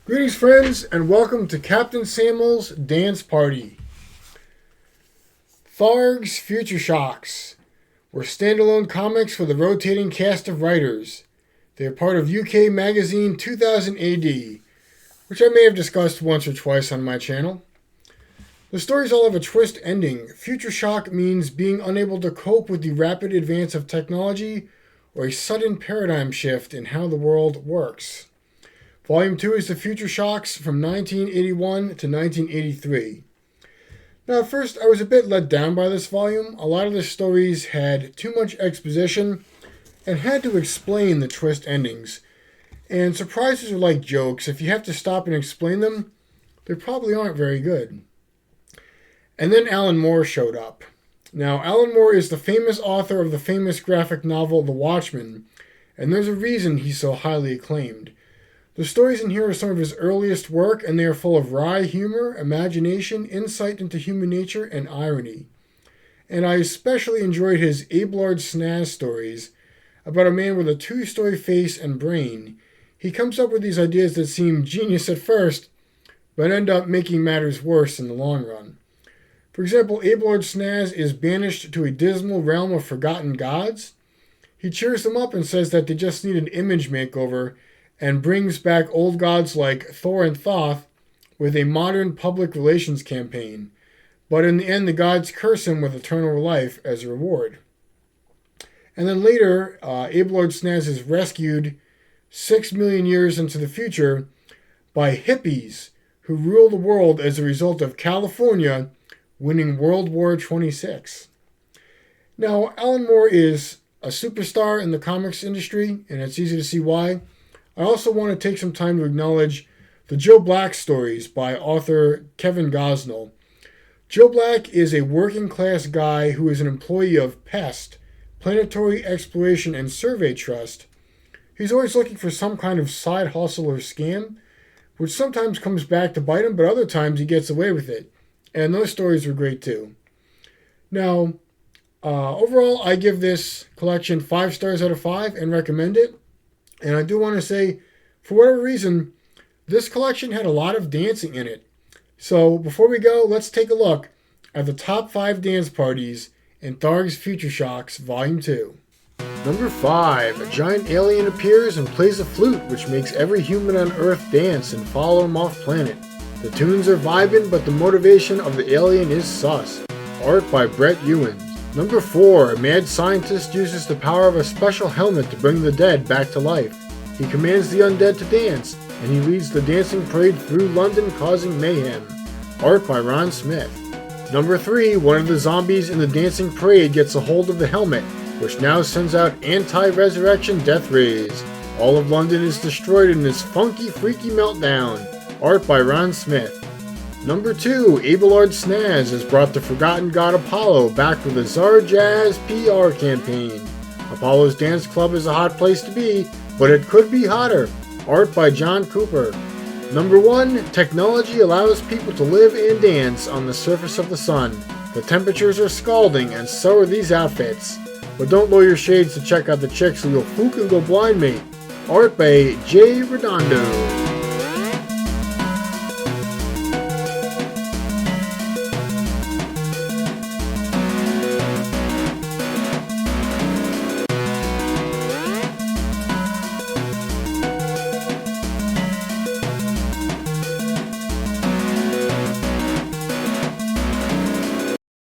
Greetings, friends, and welcome to Captain Samuel's Dance Party. Tharg's Future Shocks were standalone comics for the rotating cast of writers. They are part of UK magazine 2000 AD, which I may have discussed once or twice on my channel. The stories all have a twist ending. Future shock means being unable to cope with the rapid advance of technology or a sudden paradigm shift in how the world works. Volume 2 is the Future Shocks from 1981 to 1983. Now, at first, I was a bit let down by this volume. A lot of the stories had too much exposition and had to explain the twist endings. And surprises are like jokes. If you have to stop and explain them, they probably aren't very good. And then Alan Moore showed up. Now, Alan Moore is the famous author of the famous graphic novel The Watchmen, and there's a reason he's so highly acclaimed. The stories in here are some of his earliest work, and they are full of wry humor, imagination, insight into human nature, and irony. And I especially enjoyed his Abelard Snaz stories about a man with a two-story face and brain. He comes up with these ideas that seem genius at first, but end up making matters worse in the long run. For example, Abelard Snaz is banished to a dismal realm of forgotten gods. He cheers them up and says that they just need an image makeover, and brings back old gods like Thor and Thoth with a modern public relations campaign. But in the end, the gods curse him with eternal life as a reward. And then later, Abelard Snaz is rescued 6 million years into the future by hippies who rule the world as a result of California winning World War 26. Now, Alan Moore is a superstar in the comics industry, and it's easy to see why. I also want to take some time to acknowledge the Joe Black stories by author Kevin Gosnell. Joe Black is a working-class guy who is an employee of PEST, Planetary Exploration and Survey Trust. He's always looking for some kind of side hustle or scam, which sometimes comes back to bite him, but other times he gets away with it. And those stories were great too. Now, overall, I give this collection 5 stars out of 5 and recommend it. And I do want to say, for whatever reason, this collection had a lot of dancing in it. So before we go, let's take a look at the top 5 dance parties in Tharg's Future Shocks Volume 2. Number 5. A giant alien appears and plays a flute, which makes every human on Earth dance and follow him off planet. The tunes are vibing, but the motivation of the alien is sus. Art by Brett Ewins. Number 4. A mad scientist uses the power of a special helmet to bring the dead back to life. He commands the undead to dance, and he leads the dancing parade through London, causing mayhem. Art by Ron Smith. Number 3. One of the zombies in the dancing parade gets a hold of the helmet, which now sends out anti-resurrection death rays. All of London is destroyed in this funky, freaky meltdown. Art by Ron Smith. Number 2, Abelard Snaz has brought the forgotten god Apollo back with a Czar Jazz PR campaign. Apollo's dance club is a hot place to be, but it could be hotter. Art by John Cooper. Number 1, technology allows people to live and dance on the surface of the sun. The temperatures are scalding, and so are these outfits. But don't lower your shades to check out the chicks or you'll fook and go blind mate. Art by Jay Redondo.